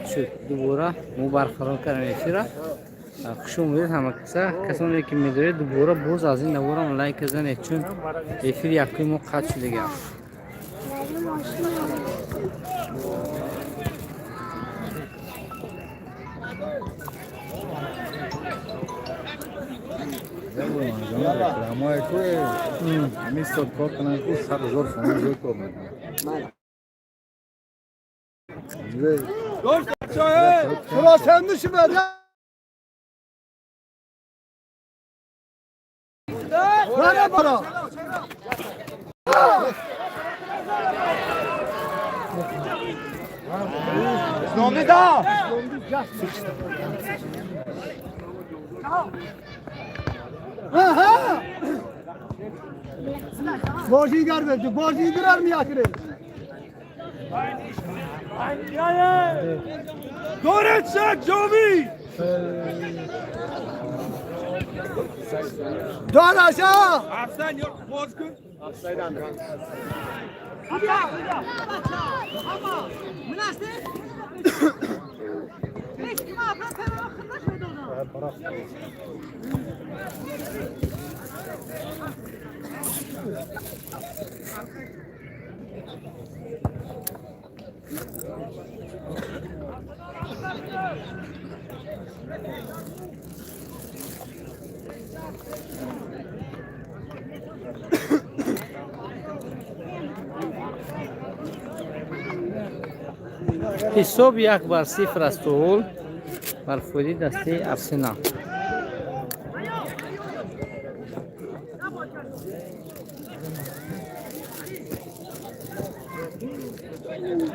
شد دوباره ما برقرار کردیم افیره. خوش اومدید همه کسانی که میدونید دوباره باز از این دوباره لایک بزنید چون افیر یکی ما قطع شده دیگه. Reklama tu je, mi se odkopana tu sad zor sam uzeo to medno. Dur çay! Sıra sen düşün be. Nereye para? Zombi da! Ha! Bozígar verdi, bozígar mı yakırı? Doretsak Jovi! Dön aşağı! Afsan yok, bozgun. Afsaydan. Hadi ama münasip. Hiç kim afran sen hakkında şöyle onu. حساب 1-0 است اول بر فوری دسته ارسنال.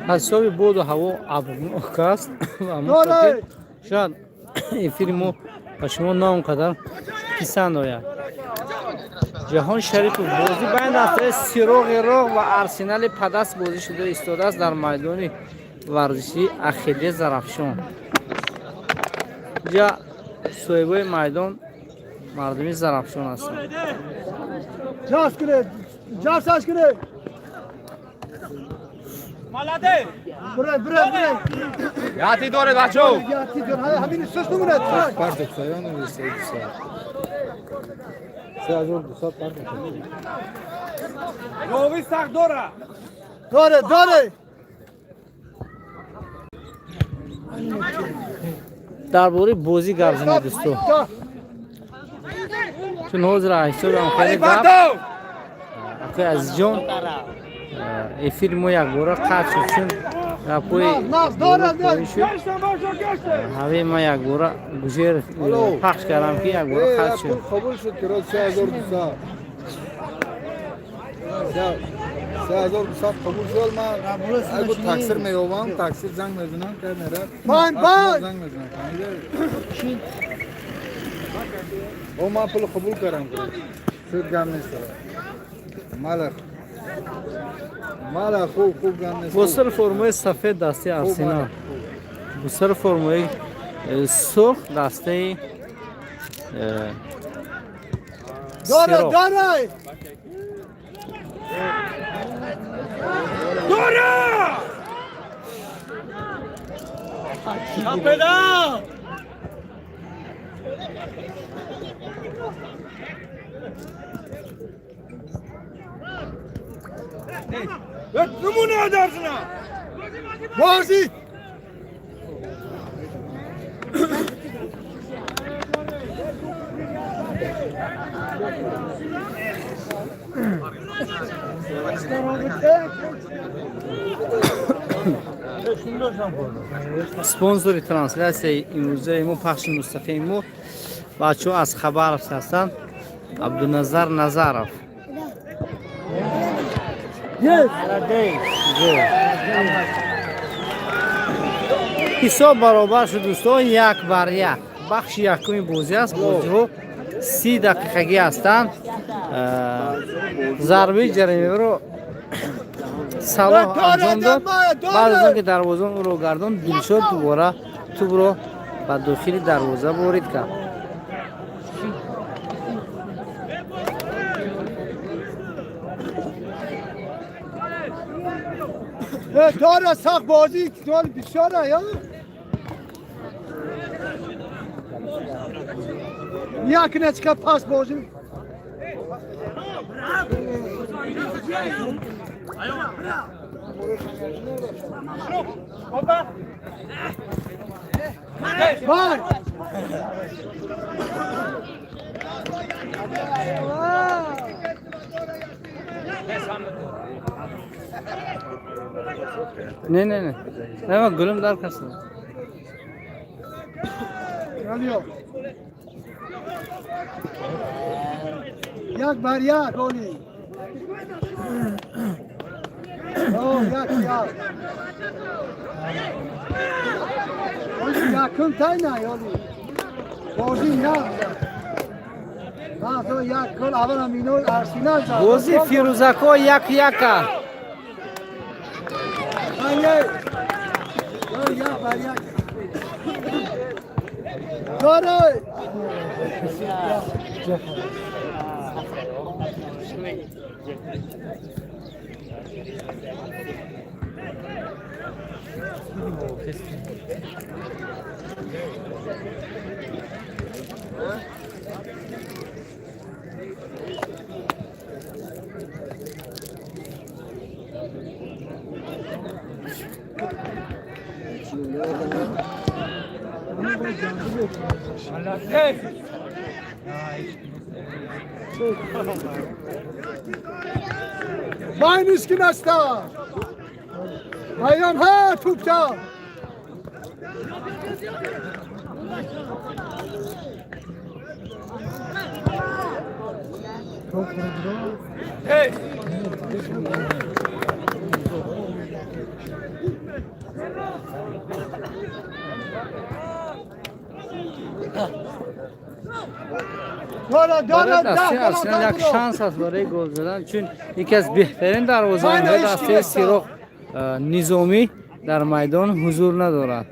حسابی بود و هوا ابرناک است و مطمئن شاید این فیلمو به شما نه اونقدر پسند آید. جهان شریف بازی بین دسته سیروغ راغ و ارسنال پدست بازی شده ایستاده است در میدان ورزشی اخیلی زرافشان. جا صاحبای میدان مردمی زرافشان هستند. Cas kire, cas kire. Malade. Bre. Yati dore bacho. Yati dore. Hamini söz numune. Pardon, sayonu istedi sa. Sazor du sa pardon. Jovi sak dora. Dore. درباره بازی گردونه دوستو چون حاضر عیسی رو خیلی گفت اخی از جان این فیلمو یک بار قطع شد چون رپوی هوی ما یک بار گوشیر پخش کردم که یک بار قطع شد. قبول شد که راست 3000 دوسا 3200 قبول شد. من اگه تقصیر میوام تقصیر زنگ میزنم که میره بان زنگ میزنم او ما پول قبول کردم شد گم نیست مالا خوب گم نیست. بسر فرمای سفید دسته ارسنال، بسر فرمای سرخ دسته سیرو. Dora! Kapeda! Bak numune edersin ha. Vazi! سپانسر ترانسلیسیون امروزه ما پخش مستقیم ما بچه ها از خبر هستند. عبدالنظر نظرов. حساب برابر شد دوستان 1-1. بخش یکمی بازی است. بازی ها 30 دقیقگی هستند. ضربه جریمه رو صلاح انجام داد. بعد از اینکه دروازه رو گردان دلشاد دوباره توپ رو به داخل دروازه وارد کرد. داره سخت بازی داره بسیاره یا یک نچکه پاس بازی بای نه نه نه نه من گلم دار کسی یک بر یک اولی یکم تای نه یالی بازی نه تو یک گل اول امینو ارسنال زد بازی فیروزکو یک یک یک بر یک داره Vay miskin hasta. Bayram ha tupta. Hey. یک شانس است برای گل زدن چون یکی از بهترین دروازه‌بان‌های دسته سیرخ نظامی در میدان حضور ندارد.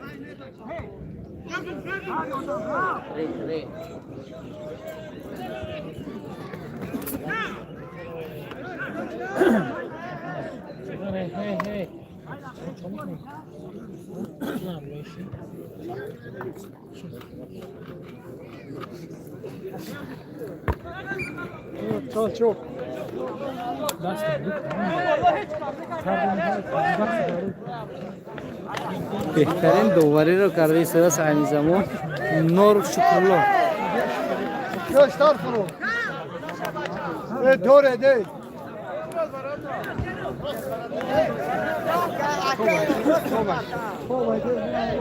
Çok. بهترین دواری رو کرده سرس عینی زمان نور شکرالله. Göster bunu. Doğru değil.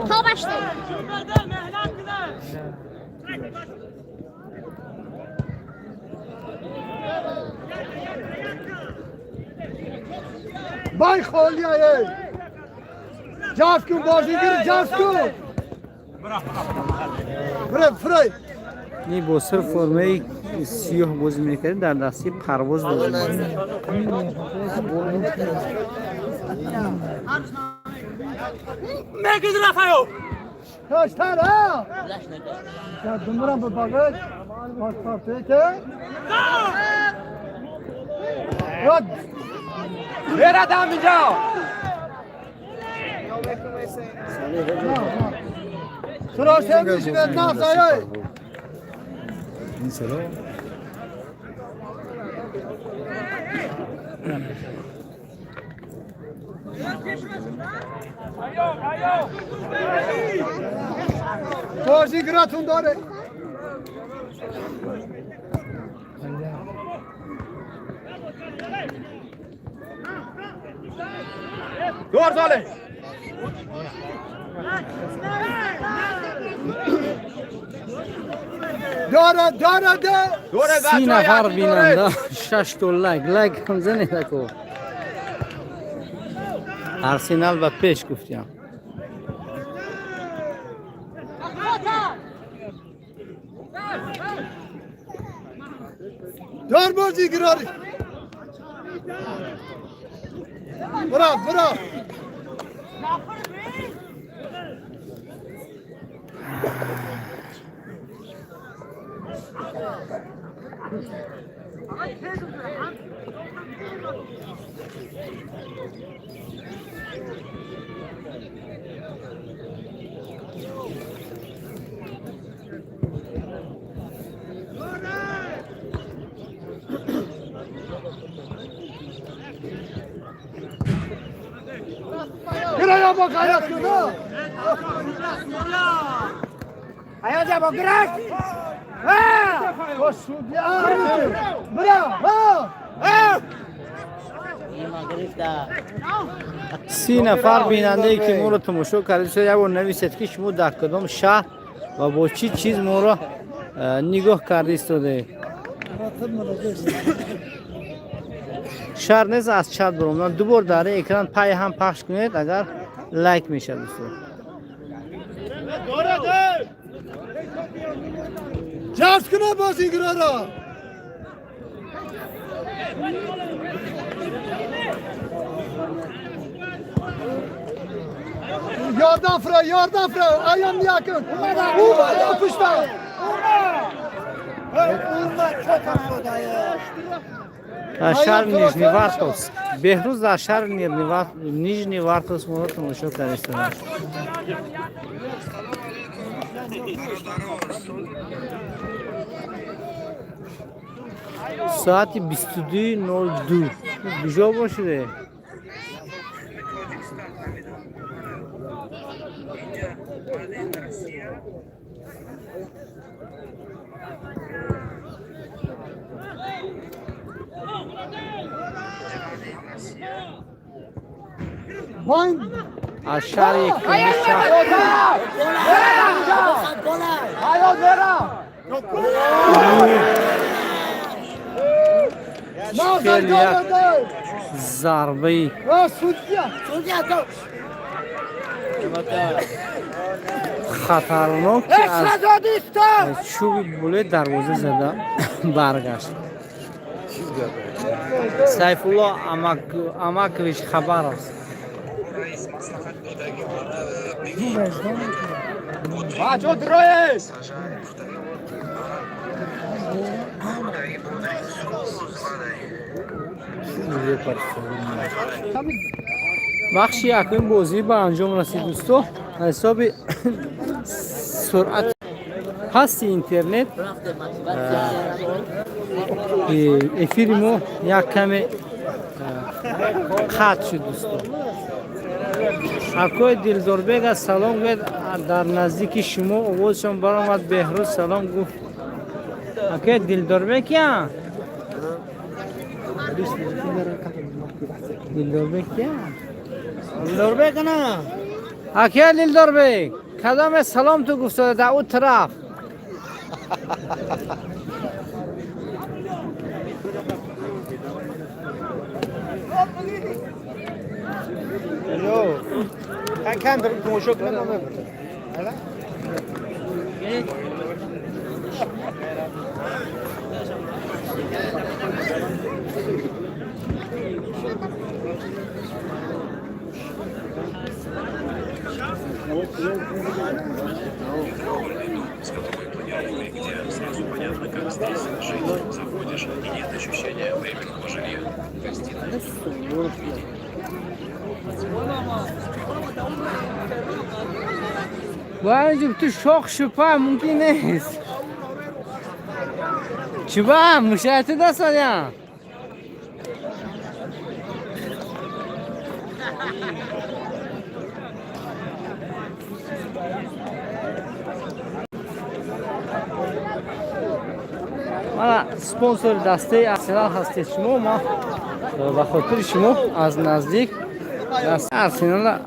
تا başla. Bay Kholyay. Jaf kün bozigir jaf kün. Frey. این با سر فرمه سیاه بازی میکرد در دستی پرواز بازی میکرد. Mekid Rafayo. Göster ha. Ya dumuran bu bagaj. Bak partiyete. Rod. Ver adam اینجا. سراسر میشینه نفسایه. این سلام بازیگراتون داره دور ساله داره 30 نفر بیننده 6 تا لگ هم زنیده کو ارسنال و پیش گفتیم دار بازیگراری برا بیا با غیرت کن Ayağa da bak bırak. خوش شد بیا ها 30 نفر بیننده که ما رو تماشا کردید شاید یک بار نویسید که شما در کدام شهر و با چی چیز ما رو نگاه کردید استاده شهر نیست از چت برام دوبار در اکران پای هم پخش کنید اگر لایک میشه دوستان جذب کنه بازیگرا را یاردن فرا ایام نیا کن اومد پشتا در شهر نیژنی ورتوس بهروز در شهر نیژنی ورتوس ما رو تماشا کردید استاده ساعت 22:02 کجا باشده از شهر یک خیلی ضربه خطرناک که از چوب بوله دروازه زده برگشت سیف الله اماکویچ خبر است بخش یکم بازی به انجام رسید دوستو حساب سرعت هست اینترنت افیر ما یک کمی قطع شد دوستو حکای دلداربگ از سلام گفت در نزدیک شما آوازشان برآمد بهروز سلام گفت حکای دلداربگ کیا دلداربگ کیا دلداربگ نه حکای دلداربگ کدام سلام تو گفت در اون طرف كان تمشوا كده Сразу понятно, как здесь жить. Заходишь, и нет ощущения временного жилья. باید تو شاخ شپا ممکن نیست چی با مشاهده دست یا ما سپانسر دسته ارسنال هستید شما ما به خاطر شما از نزدیک دسته ارسنال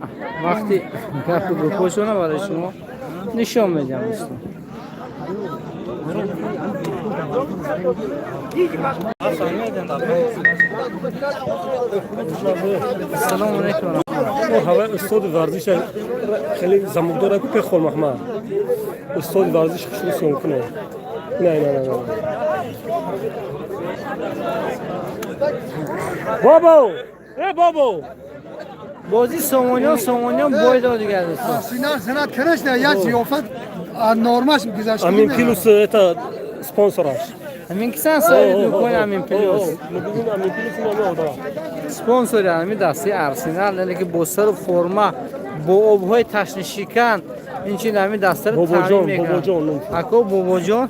وقتی گپ و گفتگو برای شما نشان میدم دوستان سلام علیکم هوا استاد ورزش خیلی زمودار کو پخول محمد استاد ورزش خیلی سون کنه نه بابا بابا بازی سامانیان باید دیگه دوستان سینار سنات کرش نه یا زیافت نرماش گذاشته امین پیلوس تا سپانسراش همین کسان سایه دوکان همین پیلوس میگیم امین پیلوس نمیاد سپانسر همین دسته ارسنال ولی که با سر فرما با آبهای تشنه شکن این چیز همین دسته رو تامین میکنن اکو بابا جان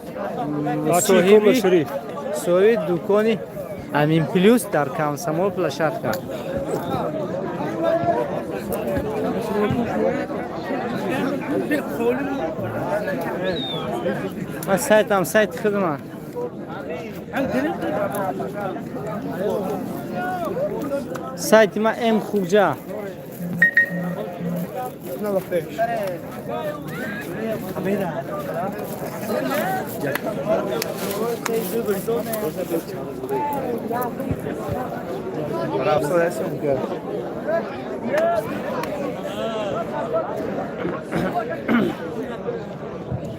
صاحب دکانی همین پیلوس در کامسمول پلاشات کرد من سایتم سایت خدمت سایت ما ام خوجا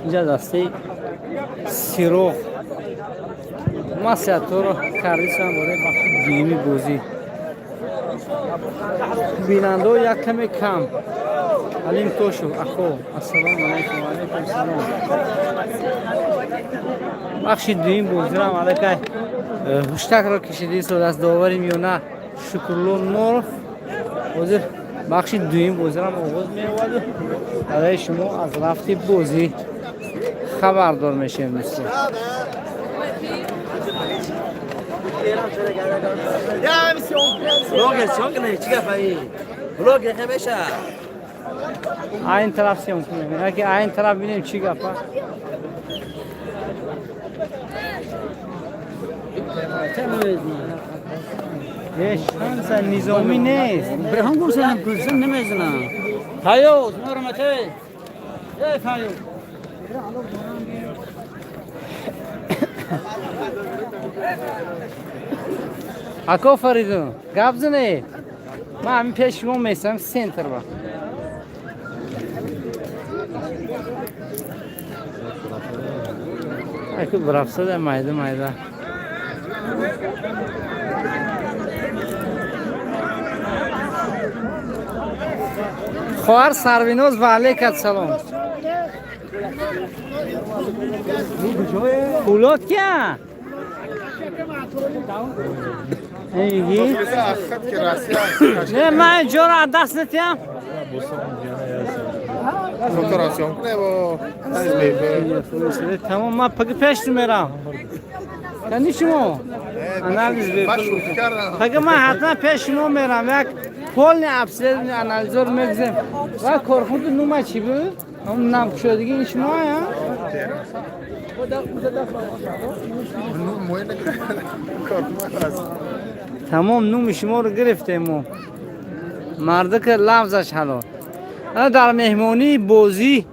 اینجا دسته سیروخ ما سیاتو رو کردیستم برای بخش دیمی بوزی بیننده و یک کمی کم علیم توشو اخو السلام علیکم و علیکم السلام بخش دیم بوزی رام علیکم هشتک را کشیدی سو دست داوری میونه شکرلو نور بوزی بخش دیم بوزی رام آغاز میواد برای شما از رفتی بوزی خبردار میشیم دوستان این طرف سیام کنیم اگه این طرف بینیم چی گفت یه شانس نظامی نیست برهم گوشم گوشم نمیزنم فایوز نورمته ای فایوز اکو فریدون گپ زنه من همین پیش شما میسم سنتر با اکو برافسه ده مایده مایده خواهر سروینوز و علیکت سلام پولاد کیا؟ ایگی؟ نه من اینجا را دست نتیم فوتوراسیون کنه با تمام من پاک پیش میرم کنی شما؟ انالیز بکنم پاک من حتما پیش شما میرم یک پول نه افسر انالیزور میگذیم و کارخوند نومه چی بود؟ اون نم شدگی این شما یا؟ تمام نوم شما رو گرفتیم مرده که لفظش حلال در مهمانی بازی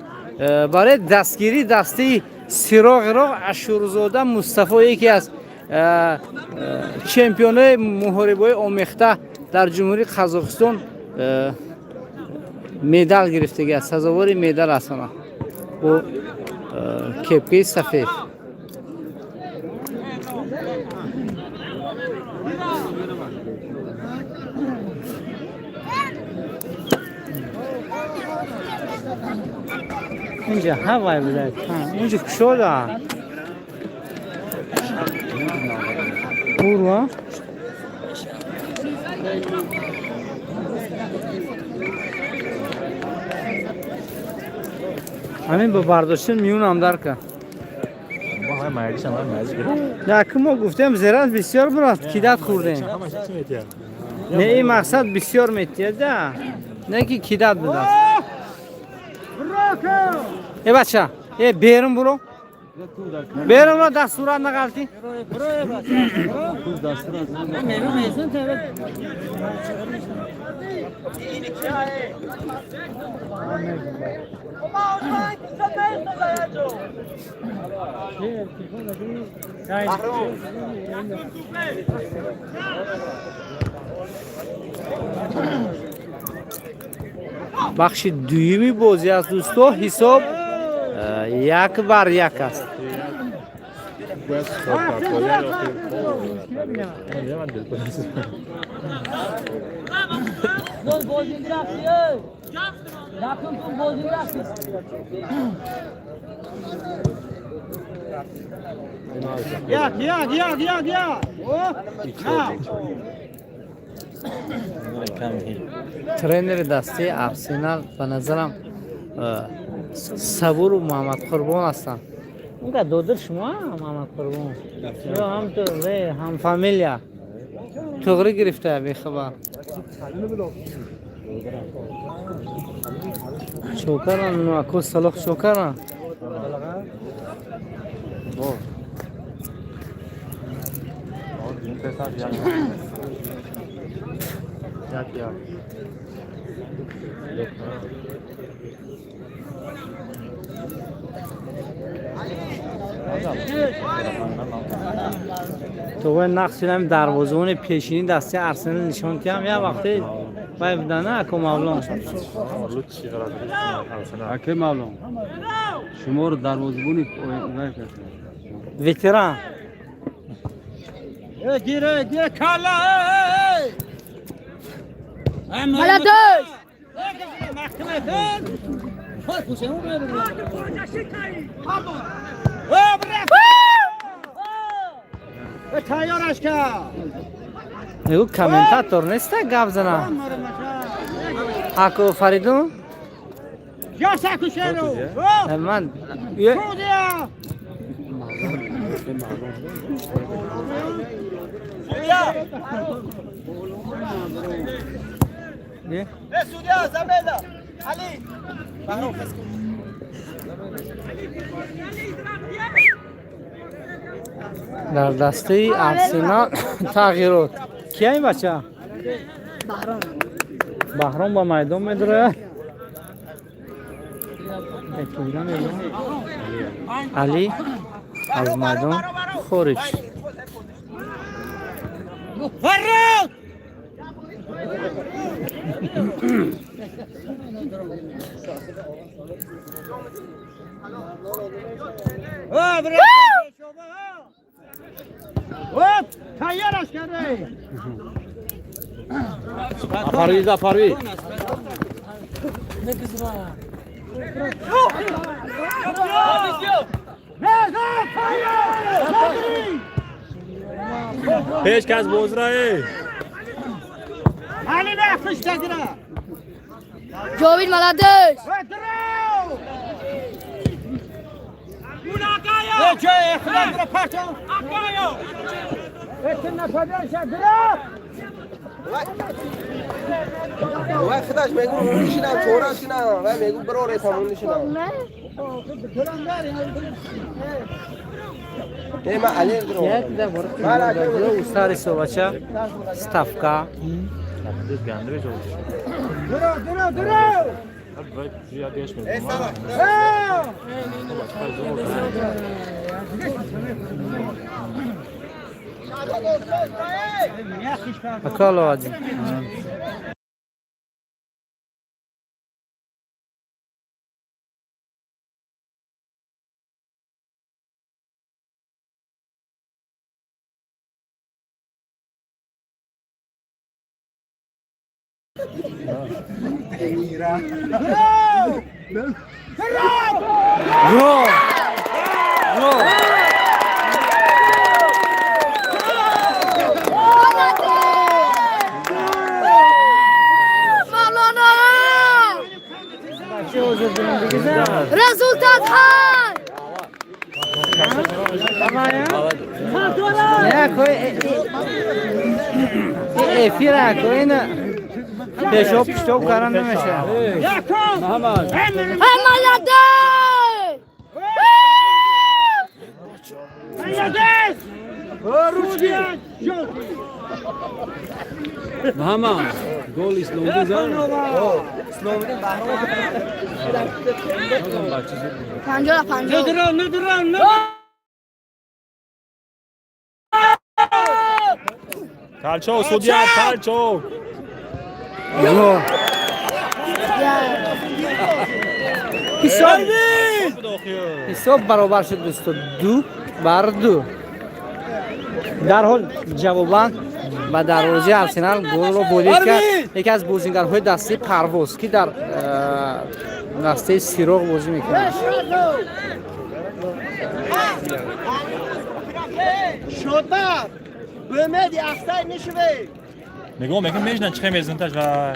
برای دستگیری دستی سیراغ را اشورزاده مصطفی یکی از چمپیونای محاربای آمیخته در جمهوری قزاقستان مدال گرفته است سزاوار مدال است با کپی سفید اینجا هوای بده اینجا کشوده برو همین با برداشتن میون هم در که نه که ما گفتیم زیران بسیار براد کیدت خوردیم نه این مقصد بسیار میتید نه که کیدت بده ای بچه ای بیرم برو بیرم را دستورات نگلتی بخش دویمی بازی از دوستو حساب 1-1 است ترینر دسته ارسنال به نظرم صبور و محمد قربان هستن اونگه دودر شما محمد قربان یا هم تو هم فامیلیا تغری گرفته بی خبر شکران نوکو سلخ شکران تو باید نقش هم دروازه‌بان پیشینی دسته ارسنال نشان کردم یه وقتی باید بدنه اکو مولان اکی معلوم شما رو دروازه‌بونی ویتران گیره کالا ملدش تیارش کرد نگو کامنتاتور نیسته گپ زنه اکو فریدون یا سکو شیرو من یه یه در دسته ارسنال تغییرات کیه این بچه؟ بهرام با میدان میدره علی از میدان خارج فراد تیارش کرده زفری پیش کس بوزرای علی نفش تگیره جاوید ملدش چه اخلاق رو پرتو اتن نفدر شدرا وای خداش میگم میشینم چوراشینم وای میگم برو رسامون نشینم ما علی درو استاری صوبچه ستافکا درو اکالو آدی Gol! Gol! Rezultat hay! Ne koy? Efira koy ne? Peşop peşop karan demeşe. محمد Hey Meladeş! ملدش محمد گل اسلامی زن Pancola pancola. ندران کلچو سودیت کلچو Gol! حساب برابر شد 22 بر 2 در حال جواباً با دروازه ارسنال گل رو بولید کرد یکی از بازیکن‌های دسته پرواز که در دسته سیروق بازی میکنه شدم بمدی اختای نشوی نگاه میکنم میشنن چه میزن تاش و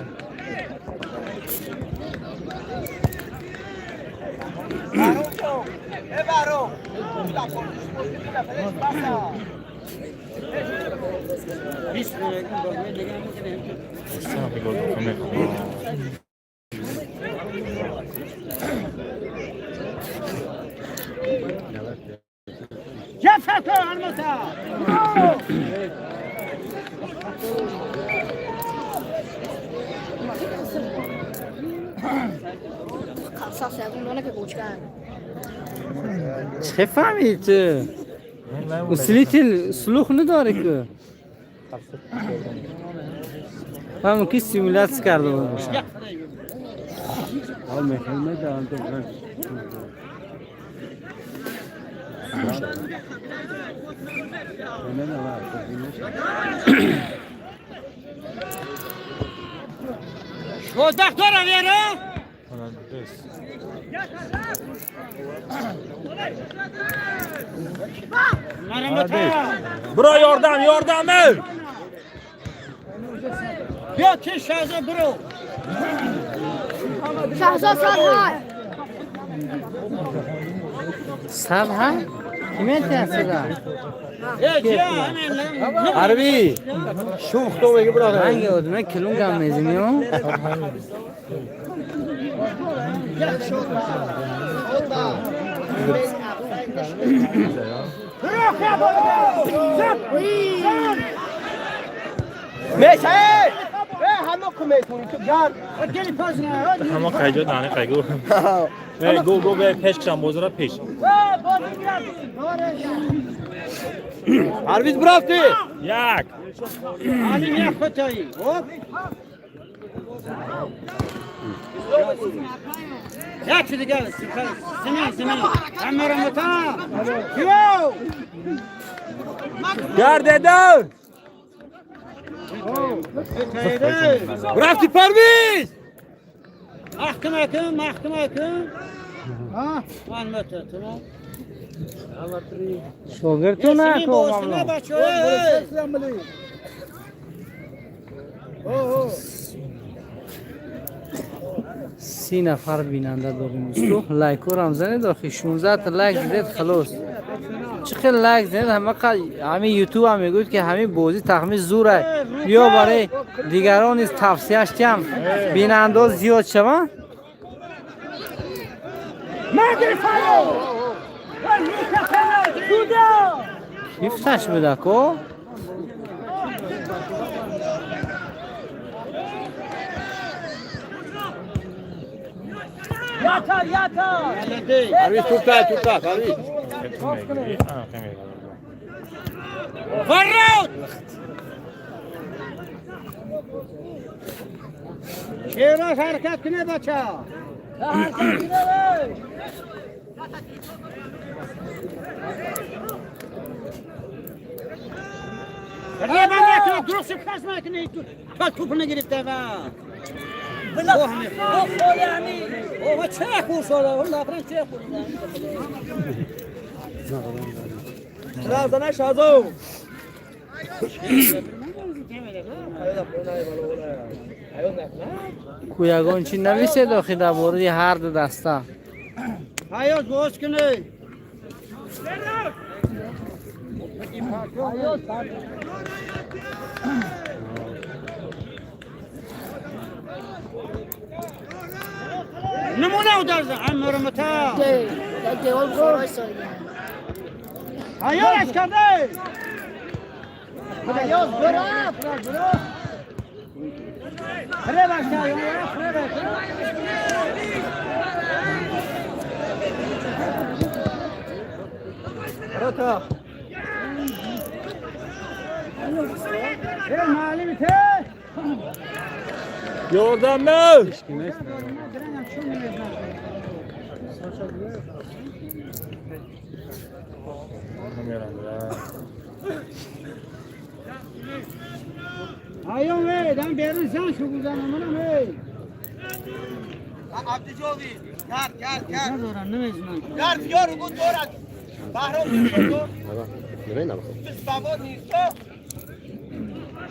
Kalsa sevdim که کوچکن چه فهمید تو؟ اصلیتی سلوخ نداره که همون که سیمولات کرده بود خوشبخت دارم یاره برو یاردم بیا که شازه برو شهزاد سال های سب ها؟ کمی تحصیل عربی شوخ تو میگه برو هنگه آدمه کلون گم میزنیم میشه همه کمیتونی تو جان همه قیجا دانه قیگو گو به پیش کشم بازارا پیش عربیز برافتی یک علی یک فتایی یک چی دیگه زمین همه رمتا کیو گرده دون برافتی پرویز محکمه کن من متر تمام شوگر تو نه که باشنه ممنون بچه 30 نفر بیننده داریم تو لایک رو هم زنید آخی 16 تا لایک زدید خلاص چقدر لایک زنید همه یوتیوب هم میگوید که همین بازی تخمین زوره یا برای دیگران نیز توصیهش کم بیننده زیاد شوند گفتش بده کو عربیز توپ عربیز فرود شیراز حرکت کنه بچه یه بنده که درست پس میکنه تا توپ نگرفته و اوه چه خور شده والله فرن چه خور رازانه شازو کویگان چی نویسه داخل در مورد هر دو دسته حیات باز کنه نمونه او درزه همه رو متا دیوال خورای سایی حیاتش کرده حیات برا خره باشته حیات خره باشته رتا معلمی ته یاردم نه آیون وی دم بیرون زن شو بزنم منم وی عبدی جوی گرد ندارم نمیزنم گرد یارو گود دورد بحرام نیست تو بس بابا نیست تو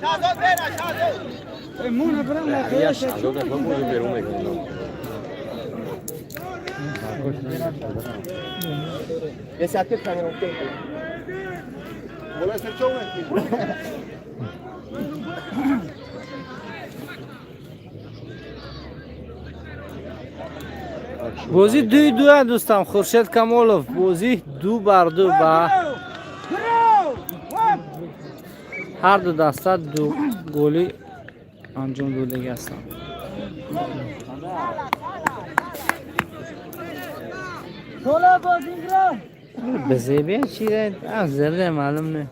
شازاد بیره شازاد مونه برم لکهش یه ساعتی کامیرون که بولا سر چونه بازی 2-2 دوستم خورشید کمالوف بازی 2-2 با هر دو دسته دو گلی انجام داده هستند. Sola Bozingra. بزیبی چیه؟ زرده معلوم نه.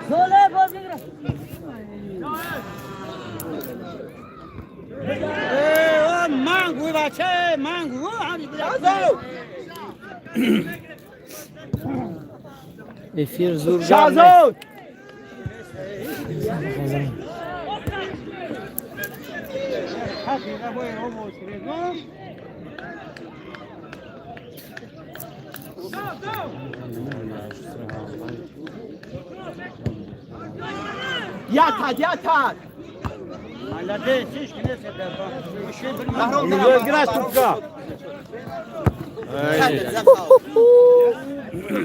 Sola Bozingra. مانگو بچه مانگو افیر زور شازو Yatak. Malade hiç kimse derba. İşe bir Mahrum biraz tutka.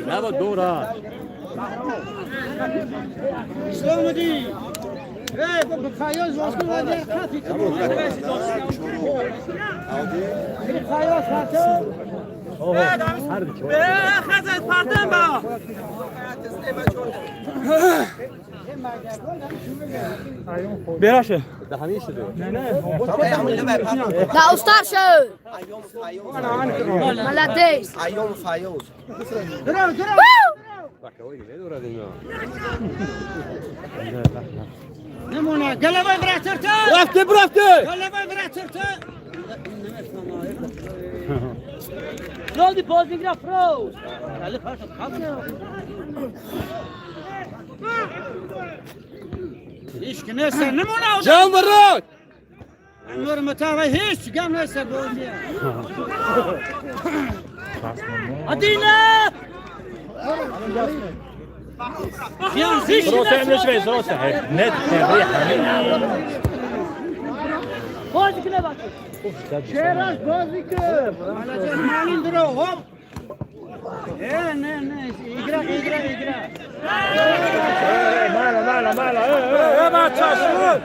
نه با دورا İslam değil. Bu kayaz vasfı var ya kafi. Bir kayaz fatı. Hazret pardon ba. براشه Da ustaşo. Malades. Ayom Fayoz. نمونه قلبه براترته رفته قلبه براترته Slowly Bozingra pro. Ali farkı kalmıyor. Hiç kimse numune o. جان برات Nur mutava hiç gelmezse bu diye. Adina. Yan hiç روسه امروز شوي روسه نت ريحه Bozikine bak. Şeraz Bozikir. malin duru hop. Ne igra. مالا ما تشوف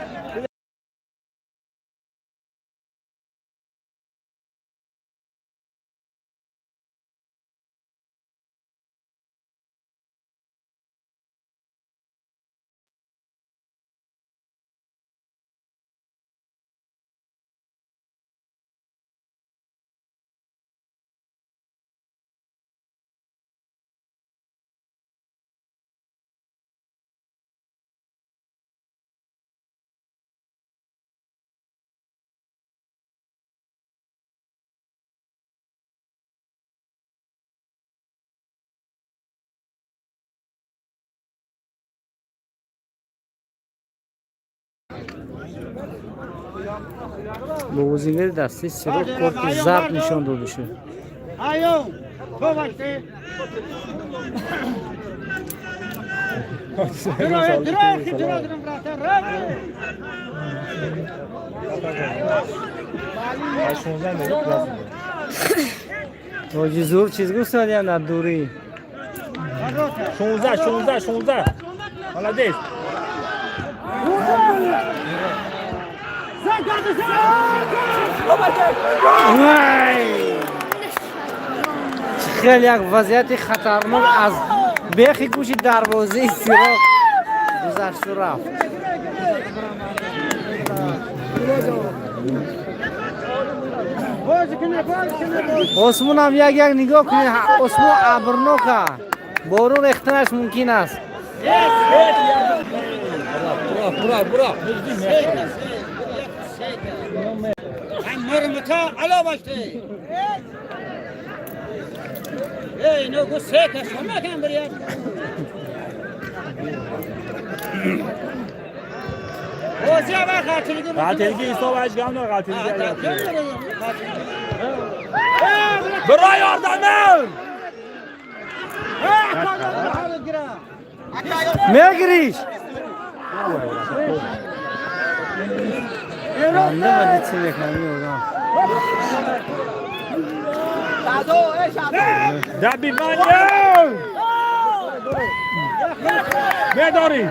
بوزینگر دستی سرو کورت زرد نشان داده شد. Ayo. Bu vakti. Duro birader. واجی زور چیز گفتن در دوری 16 молодец خیلی یک وضعیت خطرناک از بیخی گوش دروازه سیرا گذشت و رفت. آسمون هم یک نگاه کنید، آسمون ابرناکه، بارون ریختنش ممکن است. برا Mırmıta ala baştı. Ey ne bu seke şama kan buraya. Oziya bak katilgi. قاتلگی ایسا وجگم نه قاتلگی برای یاردمه میگریش بنده ولی چی بکنی اوگم دبی منیم میداری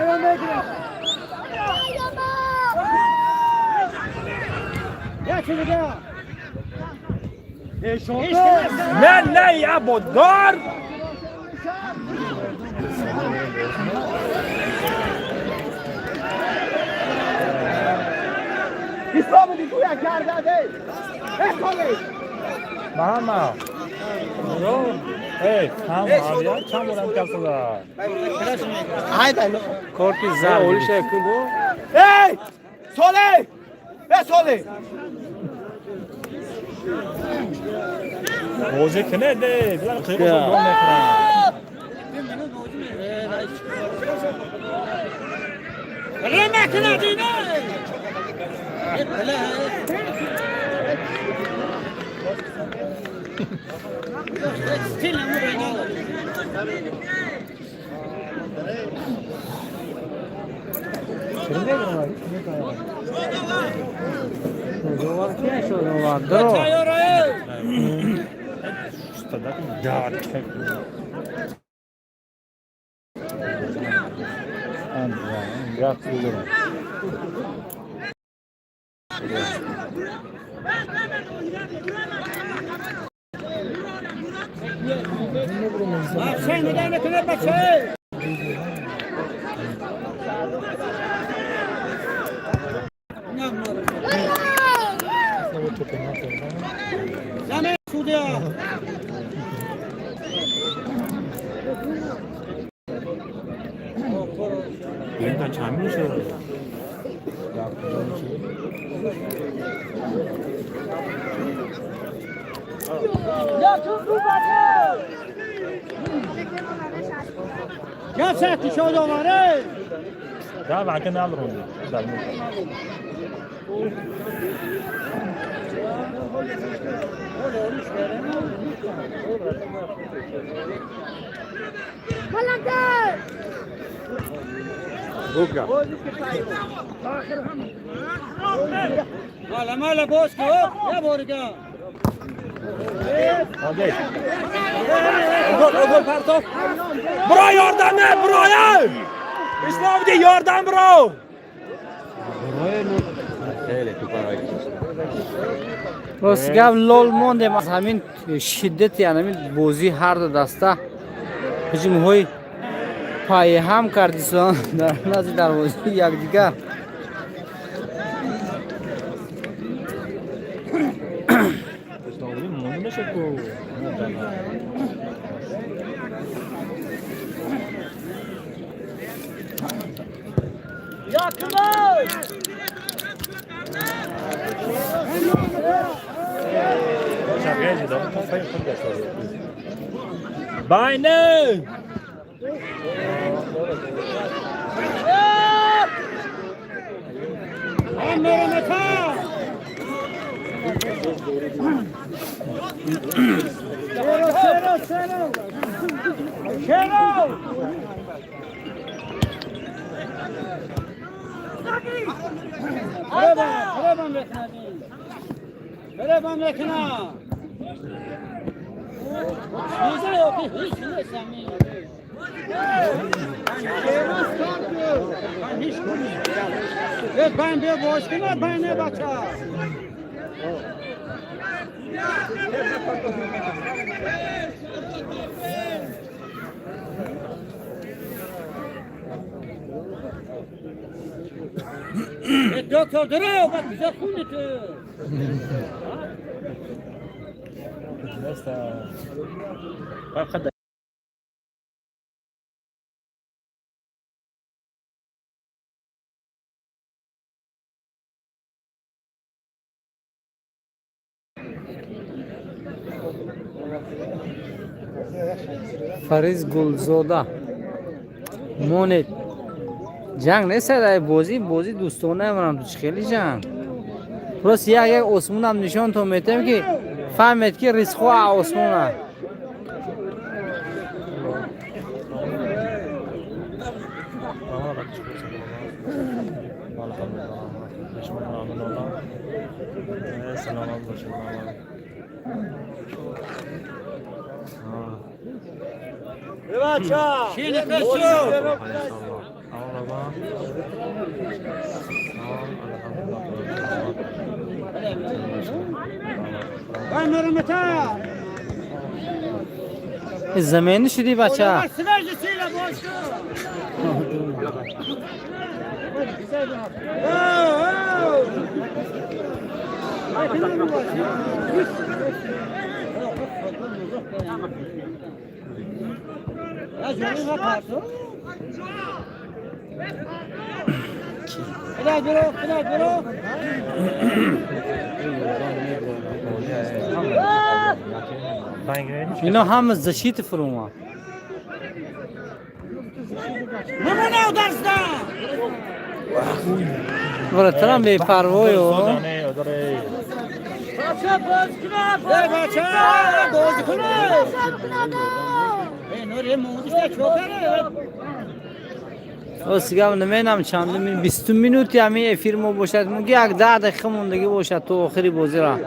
نه یا بودار İslam'ı dikuya karda değil. Ekonomi. Mama. Bro. Hey, tam abi ya. Tam oran kapsada. Haydi. Korpi zar. Oli şey bu. Hey! Sole! Ve sole! Oje kene de. Bilar kıyık olsun doğum ekran. Yeniden çamur şu. Ya sen tişört var. Ya ben ne alırım onu. Mala boş ko. Ya borga. Hadi. Gol Partok. Bro yardım et bro ya. İslam de yardım bro. راست گفت لول موندم از همین شدت یعنی همین بازی هر دو دسته هجوم های پای هم کردیسان در نزد دروازه یکدیگر Bayne. Ben bir boş günler ben ne bakacağım? Doktor duruyor bak bize kundu. Nesta. Bak kadar. فریز گلزاده مونت جنگ نیست در بازی دوستانه منم تو خیلی جنگ پس یک آسمون هم نشان تو میتم که فهمید که ریسخو آسمونه Şimdi kaçıyor. زمین شدی بچه اینا هم زشیت فروما براترم بی پروای و سیگام نمینم چند من 20 مینوتی همین فیلمو باشد میگه یک 10 دقیقه موندگی باشد تو آخری بازی را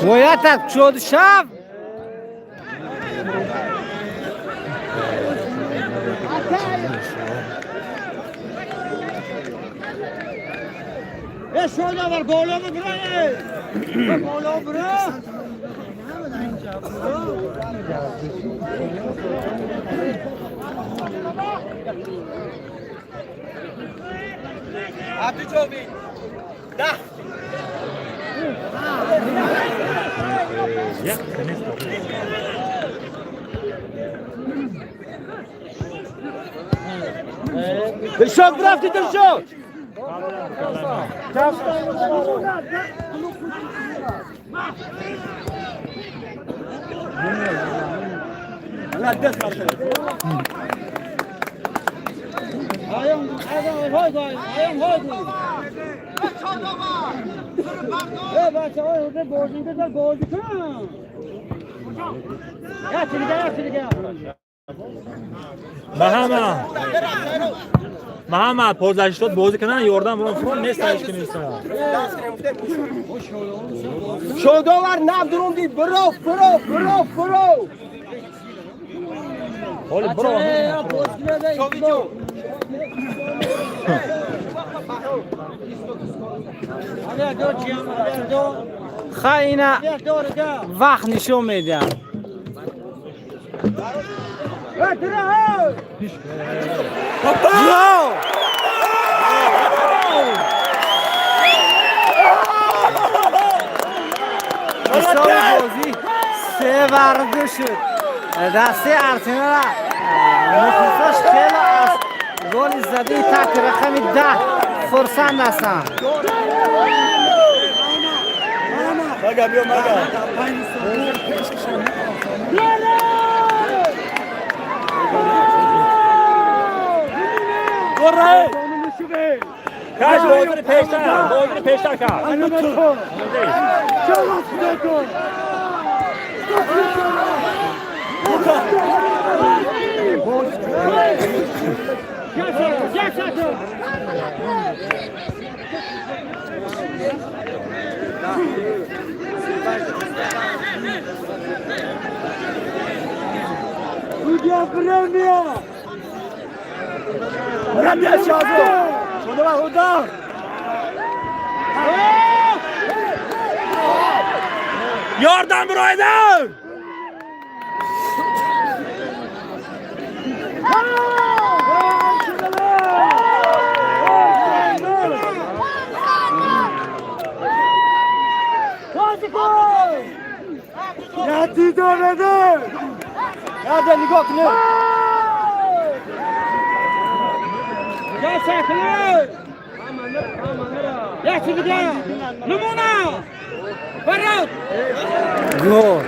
باید شد شب شده بر بالا ببره بالا ببره عبدی چوبی 10 دلشاد برفتی دلشاد محمد پرزش شد بازی کنن یاردن برون فرون نیستش که نیست شوداور نبدرون دی برو حالی برو خیلی وقت نشون میده بازی 3-2 شد دسته ارسنال مخلصش خیلی از گل زده تک رقم 10 فرصت هستن مگه بیا مگه برای کاش بازی پیشتر کرد Yardım buraydı. Yatı dönedi. Nerede Nikotlu? Gel sakını. Yatı gidiyor. Numuna. Varut. Gol.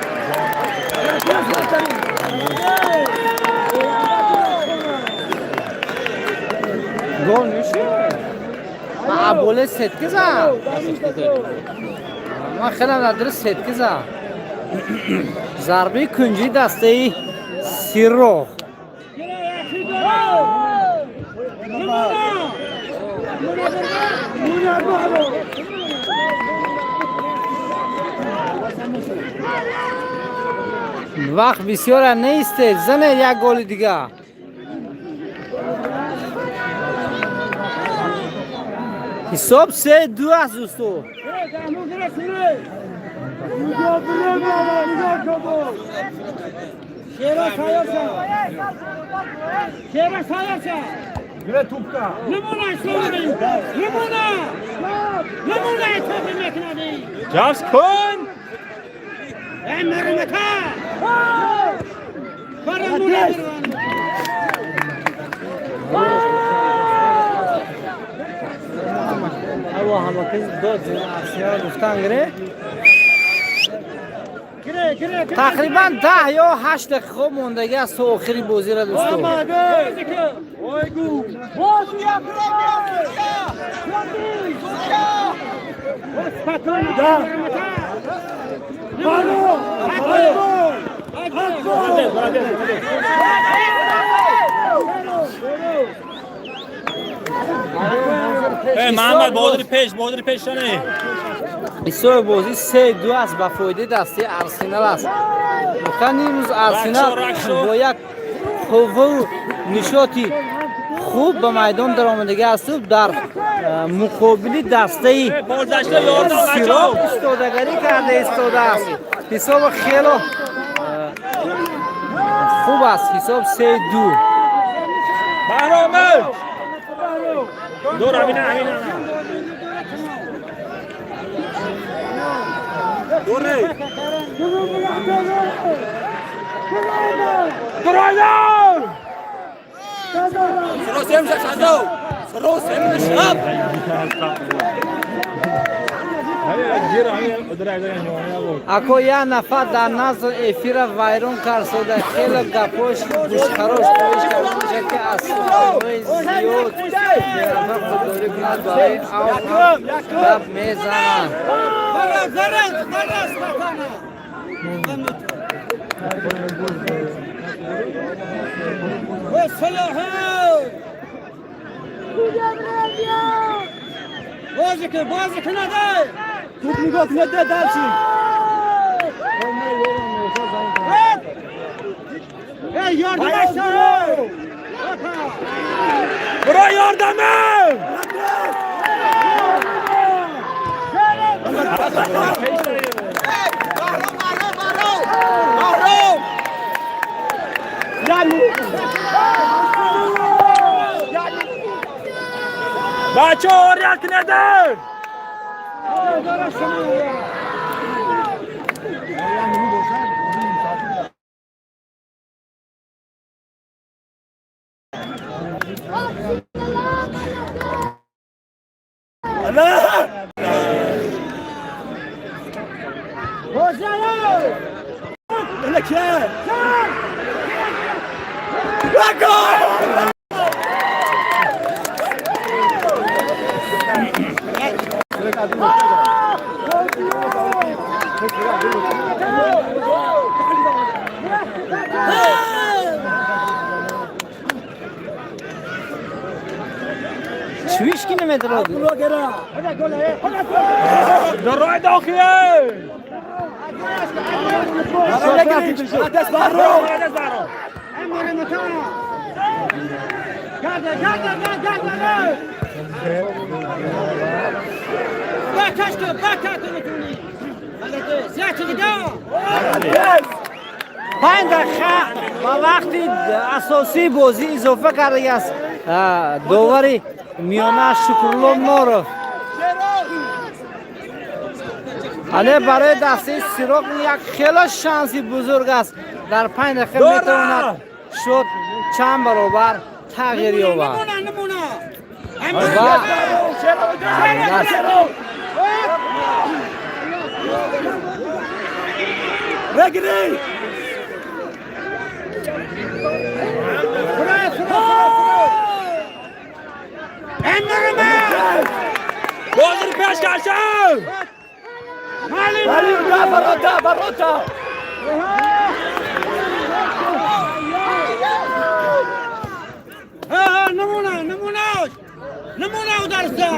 Gol میشه. بوله ست زد. ما خیلی نداره ست زد. ضربه کنجی دسته سیرو. Numuna. وقت بسیار هم نیسته. زنه یک گل دیگه. حساب 3-2 است دوستو. جاست کن هوا همه کس داد آسیا گفتن گره تقریبا 10 یا 8 دقیقه موندگی است تا آخری بازی را دوستو. محمد بازی پیش شنه بسیار بازی 3-2 است به فایده دسته ارسنال است. میخوان امروز ارسنال با یک قوه و نشاطی خوب به میدان در آمدگی است در مقابل دسته سیراب استادگری کرده ایستاده است. حساب خیلی خوب است. حساب 3-2. برامد دور همینه دوره درایان سروسیم شخصو سروسیم نشاب اکو یک نفر در نظر افیر ویرون کرد سوده خیلی گپوش گوشخراش پایش کرده میشه که از سوی زیاد نفر خودداری کند برای آو گپ میزنن. بازی کنه توپ نگاه کنه درچی یاردم برای یاردمه بچه ها ریاک نده چویش کی نمیداره در راه داخلیه پنج دقیقه و وقتی اساسی بازی اضافه کرده است داوری میانه شکرالله نورو علی برای دسته سیراق یک خیلی شانسی بزرگ است. در 5 دقیقه میتواند شد چند برابر تغییر یابد. بگیری بازی پیش کشم علی باروتا نمونه درسته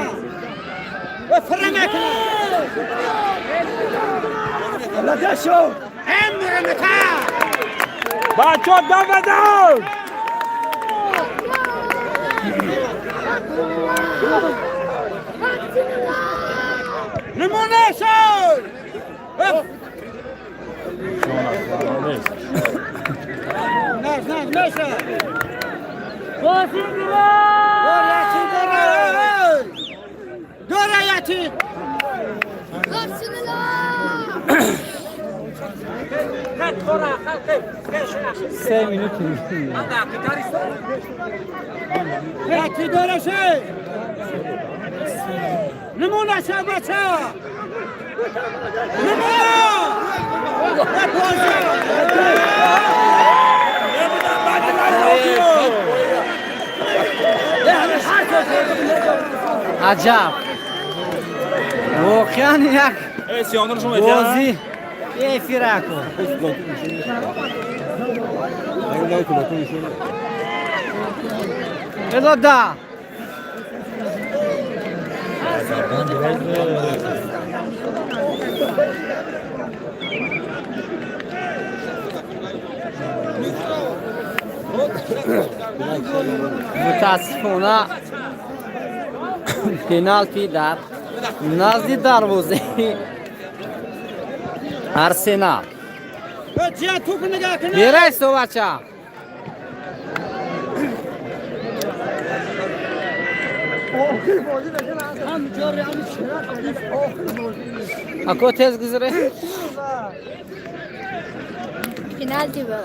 وفرمك لا تشو امرمك بچه ها دم بدن نمونه شو ناش باشی دور یاتی 3 minut. یاتی دورشه نمونه شو بچه عجب واقعا یک بازی یه فیرکو بدا ده متاسفانه پنالتی در نزد دروازه ارسنال بچه توپ نگاه کنه بیرایستو بچه اکو تیز گذره Penalti be.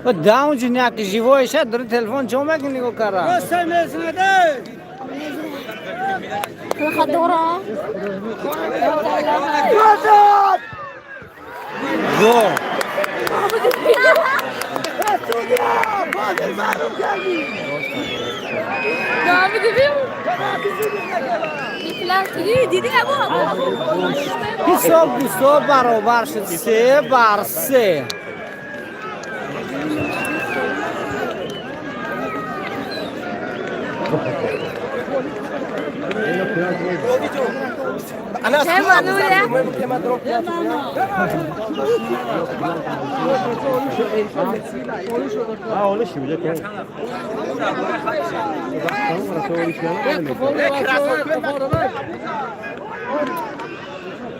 و داون جنیا که جیوایشه در تلفن چون میکنی کو کرا بسه میزنده Khadora. گو Devam edelim. Penalti dedi ya bu. حساب برابر شد 3-3 Sen bana öyle.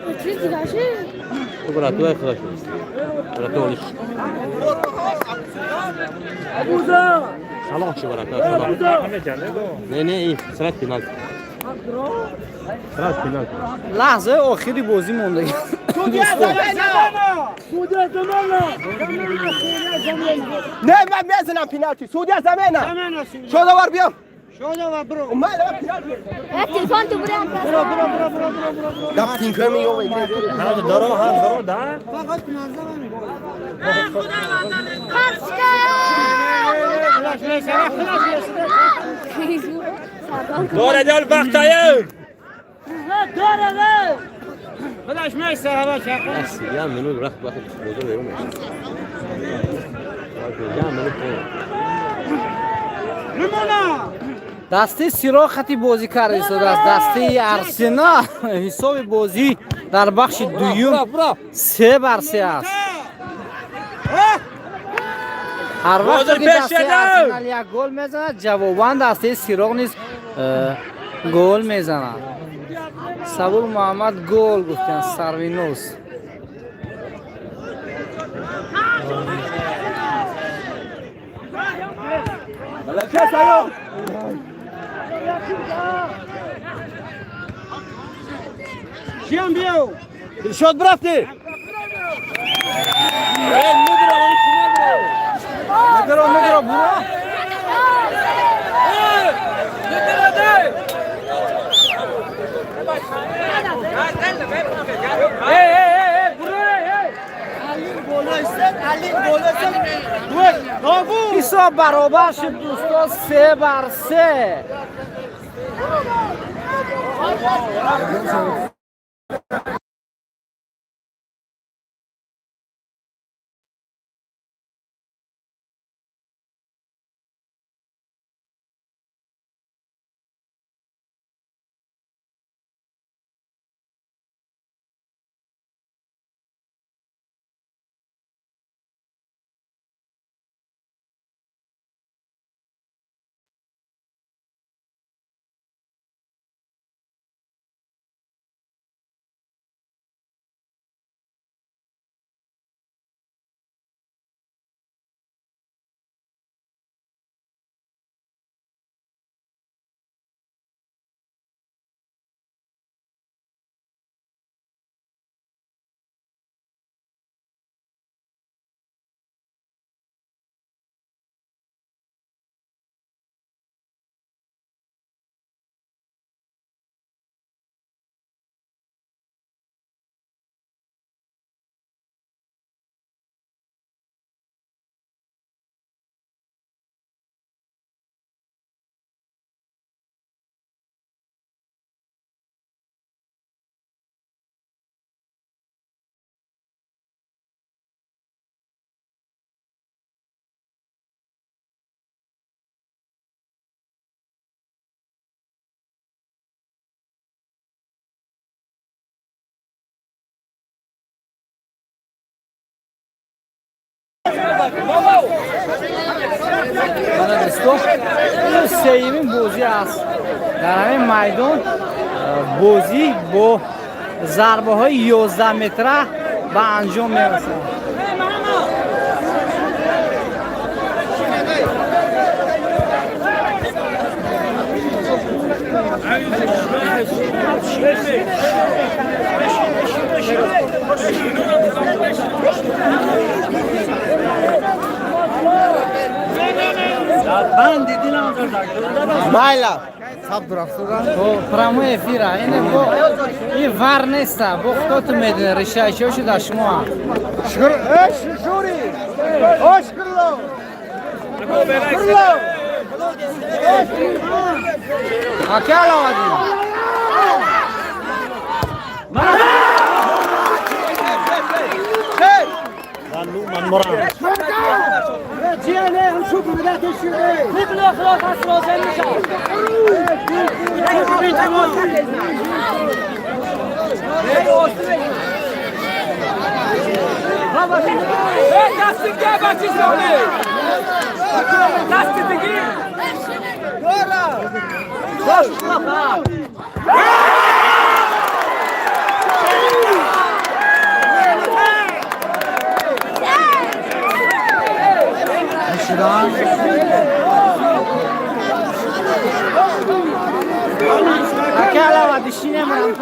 Oczywiście gaszy. لحظه آخری بازی مونده نه من میزنم پنالتی سعودی زمینه شده ور بیام شده و برو Ya telefon tu buraya. دفتین کمی یو داره دل وقتایه بلاش میسه هوا چقدر نمونه دسته سیرا خطی بازی کرده است دسته ارسنال حساب بازی در بخش دوم 3-3 است هر وقت که دسته ارسنال یک گل میزند جواباً دسته سیرا نیز گل میزند صبور محمد گل گفتن سروینوس شیام بیو شد برفتی نگرو برو حساب برابر شد دوستان 3-3 حالا دوستان این سومین بازی است در همین میدان. بازی با ضربه های 11 متره به انجام میرسد. Bayla. Sab duraftıdan. تو پرامو افیره این ور نیست با خودت میدونه ریشه شده شما Şükür. Şuri. Hoş kırlo. Kırlo. اکل آمدیم Ciyane hem şu burada teşhiri. اکل آمدی شینه مرم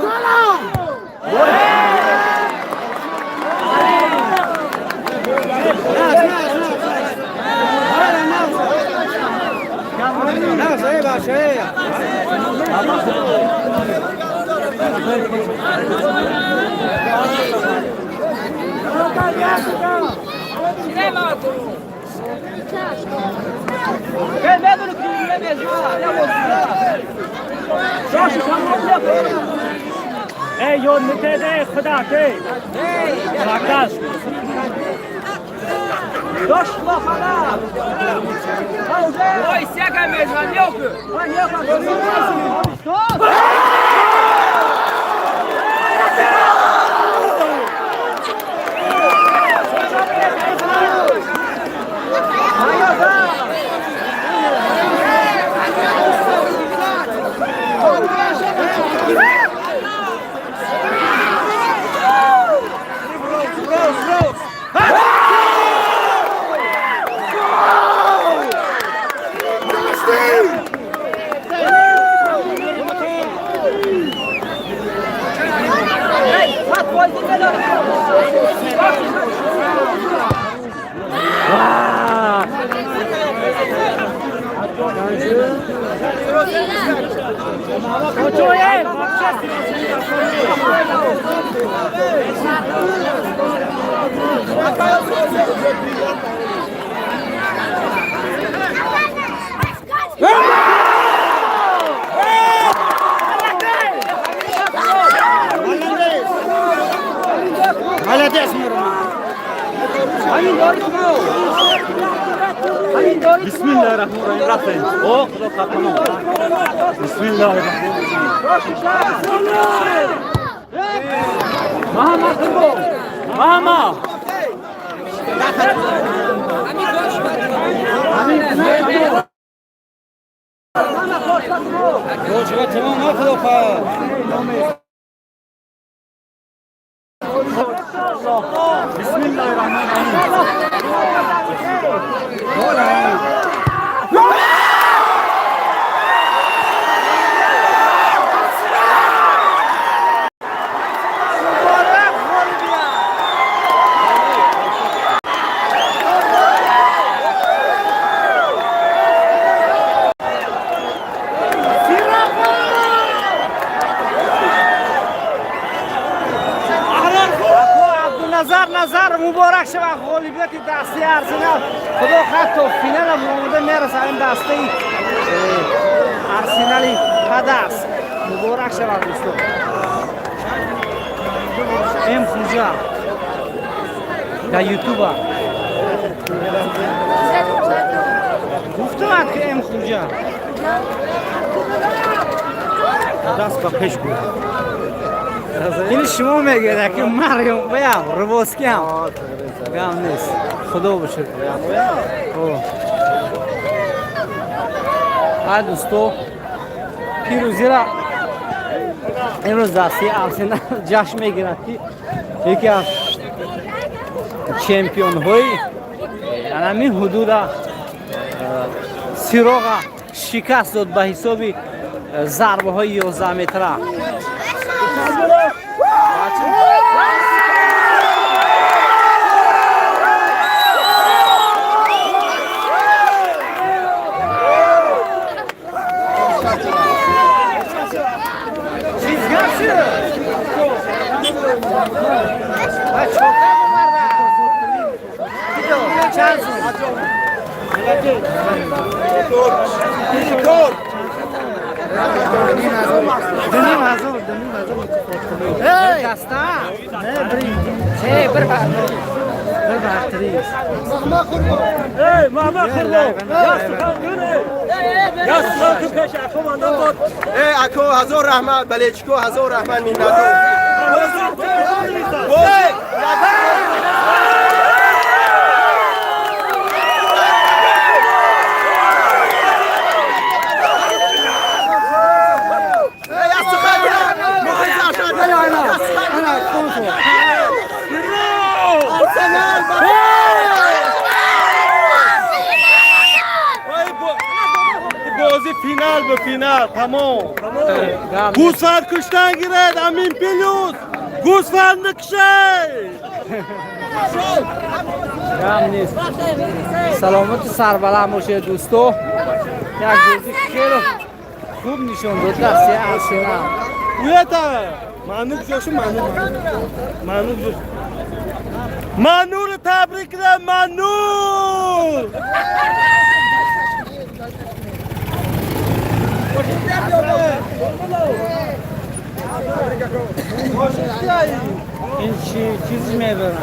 ای یاد نکرده خدا که راکاش Dość łapana! Oj, siaga mezra, nioku! Bismillahirrahmanirrahim. Oh, Bismillahirrahmanirrahim. Mama, Mama. نظر مبارک شود غالبیت دستی ارسنال. خدا خط تا فینال هم آماده میرسه این دسته ارسنالی پدرس. مبارک شود دوستان. ام خوجا در یوتیوب گفتم که ام خوجا دست با پیش بود. این شما میگه که مریم بیام رو باز کم نیست. خدا باشه. های دوستو پیروزی را امروز دستی آرسنال جشن میگیرد که یکی از چمپیون های همین حدود سیروغ شکست داد به حساب ضربه های 11 متره. اکو هزار رحمت بلچکو هزار رحمت میندازم. بازی فینال به فینال تمام. گوسفند کشتن گیرد امین پیلوز گوسفند نکشه. کم نیست. سلامت سربلند باشه دوستو. یک بازی خیلی خوب نشون داد دستی آرسنال. Uyata! Manur coşu Manur. Manur coşu. Manur'u tebrikler Manur! این چیزی میبرن